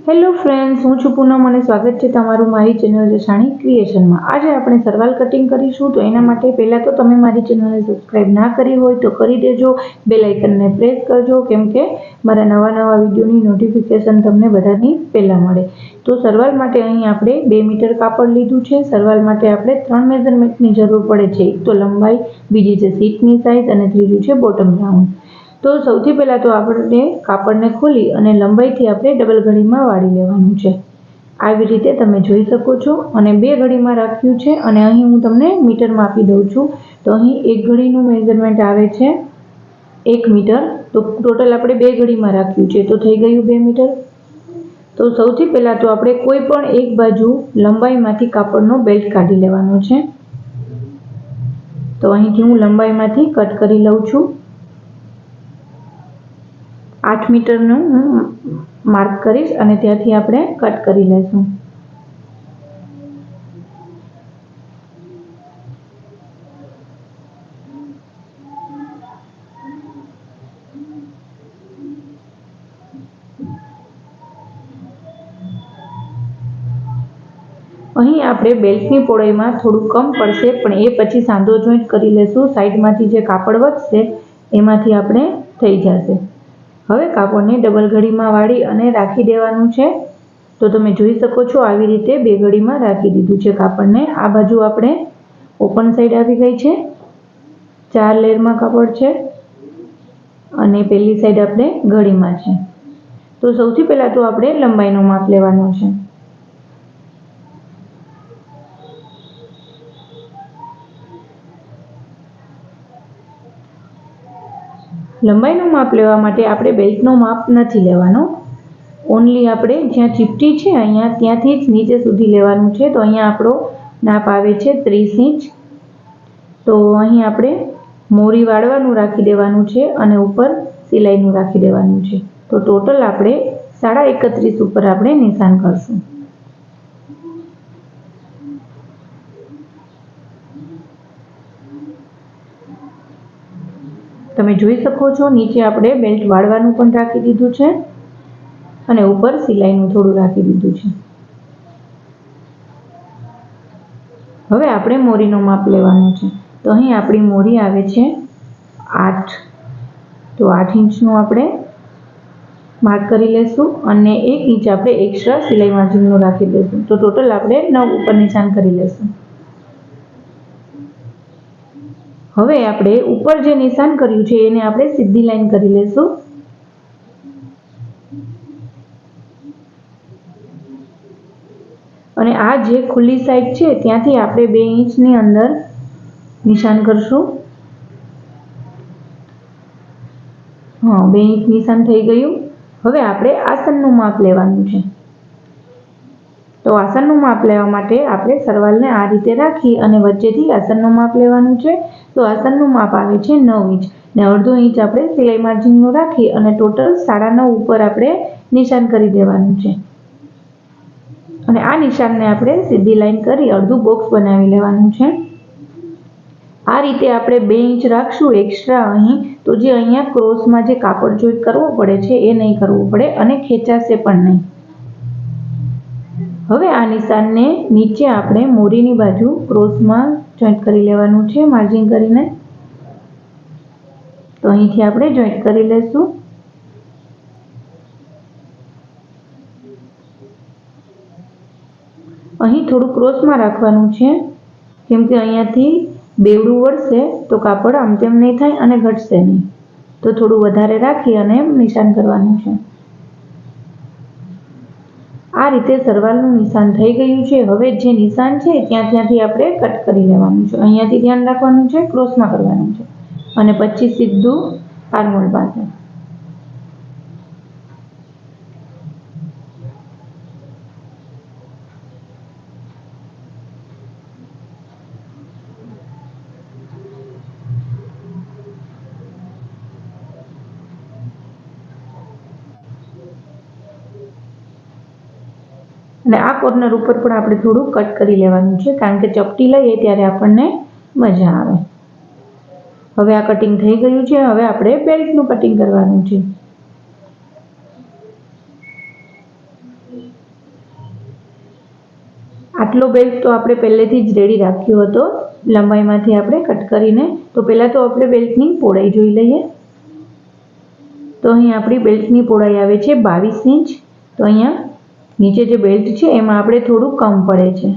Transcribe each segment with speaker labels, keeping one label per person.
Speaker 1: Hello friends, હું છું પૂનમ અને સ્વાગત છે તમારું મારી ચેનલ જસાણી ક્રિએશનમાં। આજે આપણે સરવાલ કટિંગ કરીશું, તો એના માટે પહેલાં તો તમે મારી ચેનલને સબસ્ક્રાઈબ ના કરી હોય તો કરી દેજો, બેલ આઇકનને પ્રેસ કરજો, કેમ કે મારા નવા વિડીયોની નોટિફિકેશન તમને બધાની પહેલાં મળે। તો સરવાલ માટે અહીં આપણે 2 મીટર કાપડ લીધું છે। સરવાલ માટે આપણે 3 મેઝરમેન્ટની જરૂર પડે છે। એક તો લંબાઈ, બીજી છે સીટની સાઇઝ અને ત્રીજું છે બોટમ રાઉન્ડ। તો સૌથી પહેલાં તો આપણે કાપડને ખોલી અને લંબાઈથી આપણે ડબલ ઘડીમાં વાળી લેવાનું છે। આવી રીતે તમે જોઈ શકો છો, અને 2 ઘડીમાં રાખ્યું છે, અને અહીં હું તમને મીટરમાં આપી દઉં છું। તો અહીં એક ઘડીનું મેઝરમેન્ટ આવે છે 1 મીટર, તો ટોટલ આપણે 2 ઘડીમાં રાખ્યું છે, તો થઈ ગયું 2 મીટર। તો સૌથી પહેલાં તો આપણે કોઈ પણ એક બાજુ લંબાઈમાંથી કાપડનો બેલ્ટ કાઢી લેવાનો છે। તો અહીંથી હું લંબાઈમાંથી કટ કરી લઉં છું। 8 મીટરનું હું માર્ક કરીશ અને ત્યાંથી આપણે કટ કરી લઈશું। અહીં આપણે બેલ્ટની પહોળાઈમાં થોડું કમ પડશે, પણ એ પછી સાંધો જોઈન્ટ કરી લેશું। સાઈડમાંથી જે કાપડ વધશે એમાંથી આપણે થઈ જશે। હવે કાપડને ડબલ ઘડીમાં વાળી અને રાખી દેવાનું છે। તો તમે જોઈ શકો છો, આવી રીતે 2 ઘડીમાં રાખી દીધું છે કાપડને। આ બાજુ આપણે ઓપન સાઈડ આવી ગઈ છે, 4 લેયરમાં કાપડ છે, અને પહેલી સાઈડ આપણે ઘડીમાં છે। તો સૌથી પહેલાં તો આપણે લંબાઈનો માપ લેવાનો છે। લંબાઈનું માપ લેવા માટે આપણે બેલ્ટનો માપ નથી લેવાનો, ઓનલી આપણે જ્યાં ચીપટી છે અહીંયા ત્યાંથી જ નીચે સુધી લેવાનું છે। તો અહીંયા આપણો નાપ આવે છે 30 ઇંચ। તો અહીં આપણે મોરી વાળવાનું રાખી દેવાનું છે અને ઉપર સિલાઈનું રાખી દેવાનું છે। તો ટોટલ આપણે 31.5 ઉપર આપણે નિશાન કરશું। તમે જોઈ શકો છો, નીચે આપણે બેલ્ટ વાળવાનું પણ રાખી દીધું છે અને ઉપર સિલાઈનું થોડું રાખી દીધું છે। હવે આપણે મોરીનો માપ લેવાનો છે। તો અહીં આપણી મોરી આવે છે 8, તો 8 ઇંચનું આપણે માર્ક કરી લેશું અને 1 ઇંચ આપણે એક્સ્ટ્રા સિલાઈ માર્જિનનું રાખી દઈશું। તો ટોટલ આપણે 9 ઉપર નિશાન કરી લેશું। હવે આપણે ઉપર જે નિશાન કર્યું છે એને આપણે સીધી લાઈન કરી લેશું। અને આ જે ખુલ્લી સાઈડ છે ત્યાંથી આપણે 2 ઇંચની અંદર નિશાન કરશું। 2 ઇંચ નિશાન થઈ ગયું। હવે આપણે આસનનું માપ લેવાનું છે। તો આસનનું માપ લેવા માટે આપણે સરવાલને આ રીતે રાખી અને વચ્ચેથી આસનનું માપ લેવાનું છે। તો આસનનું માપ આવે છે 9 ઇંચ, ને અડધો ઇંચ આપણે સિલાઈ માર્જિનનું રાખી અને ટોટલ 9.5 ઉપર આપણે નિશાન કરી દેવાનું છે। અને આ નિશાનને આપણે સીધી લાઈન કરી અડધું બોક્સ બનાવી લેવાનું છે। આ રીતે આપણે 2 ઇંચ રાખશું એક્સ્ટ્રા અહીં, તો જે અહીંયા ક્રોસમાં જે કાપડ જોઈન્ટ કરવો પડે છે એ નહીં કરવું પડે અને ખેંચાશે પણ નહીં। હવે આ નિશાનને નીચે આપણે મોરીની બાજુ ક્રોસમાં જોઈન્ટ કરી લેવાનું છે માર્જિન કરીને। તો અહીંથી આપણે જોઈન્ટ કરી લેશું। અહીં થોડું ક્રોસમાં રાખવાનું છે, કેમ કે અહીંયાથી બેવડું વળશે તો કાપડ આમ તેમ નહીં થાય અને ઘટશે નહીં। તો થોડું વધારે રાખી અને નિશાન કરવાનું છે। આ રીતે સરવાલનું નિશાન થઈ ગયું છે। હવે જે નિશાન છે ત્યાંથી આપણે કટ કરી લેવાનું છે। અહીંયાથી ધ્યાન રાખવાનું છે, ક્રોસમાં કરવાનું છે, અને પછી સીધું આર્મહોલ પાસે। અને આ કોર્નર ઉપર પણ આપણે થોડું કટ કરી લેવાનું છે, કારણ કે ચપટી લઈએ ત્યારે આપણને મજા આવે। હવે આ કટિંગ થઈ ગયું છે। હવે આપણે બેલ્ટનું કટિંગ કરવાનું છે। આટલો બેલ્ટ તો આપણે પહેલેથી જ રેડી રાખ્યો હતો, લંબાઈમાંથી આપણે કટ કરીને. તો પહેલાં તો આપણે બેલ્ટની પહોળાઈ જોઈ લઈએ. તો અહીં આપણી બેલ્ટની પહોળાઈ આવે છે 22 ઇંચ. તો અહીંયા નીચે જે બેલ્ટ છે એમાં આપણે થોડું કમ પડે છે.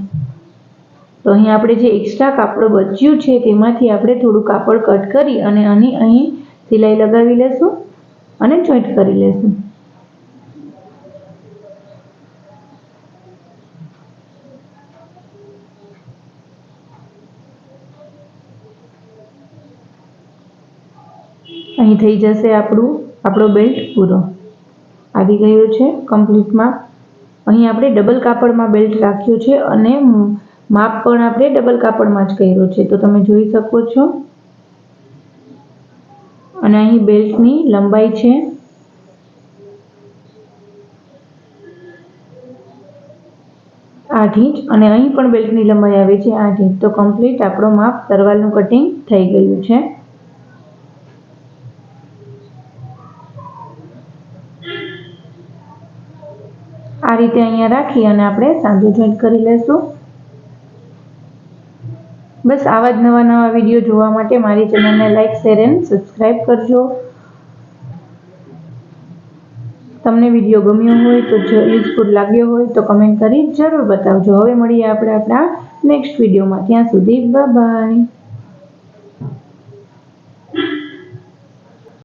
Speaker 1: તો અહીં આપણે જે એક્સ્ટ્રા કાપડ બચ્યું છે તેમાંથી આપણે થોડું કાપડ કટ કરી અને અહીં સિલાઈ લગાવી લેશું અને જોઈન્ટ કરી લેશું. અહીં થઈ જશે આપણો બેલ્ટ પૂરો આવી ગયો છે કમ્પ્લીટમાં. અહીં આપણે ડબલ કાપડમાં બેલ્ટ રાખ્યો છે અને માપ પણ આપણે ડબલ કાપડમાં જ કર્યો છે, તો તમે જોઈ શકો છો. અને અહીં બેલ્ટની લંબાઈ છે 8 ઇંચ અને અહીં પણ બેલ્ટની લંબાઈ આવે છે 8 ઇંચ. તો કમ્પ્લીટ આપણો માપ તરવાલનું કટિંગ થઈ ગયું છે. આ રીતે અહીંયા રાખી અને આપણે સાદું જોઈન્ટ કરી લેશું. બસ આવા જ નવા વિડીયો જોવા માટે મારી ચેનલને લાઈક, શેર એન્ડ સબસ્ક્રાઈબ કરજો. તમને વિડીયો ગમ્યો હોય તો યુઝફુલ લાગ્યો હોય તો કમેન્ટ કરી જરૂર બતાવજો. હવે મળીએ આપણે આપણા નેક્સ્ટ વિડીયોમાં. ત્યાં સુધી બાય બાય.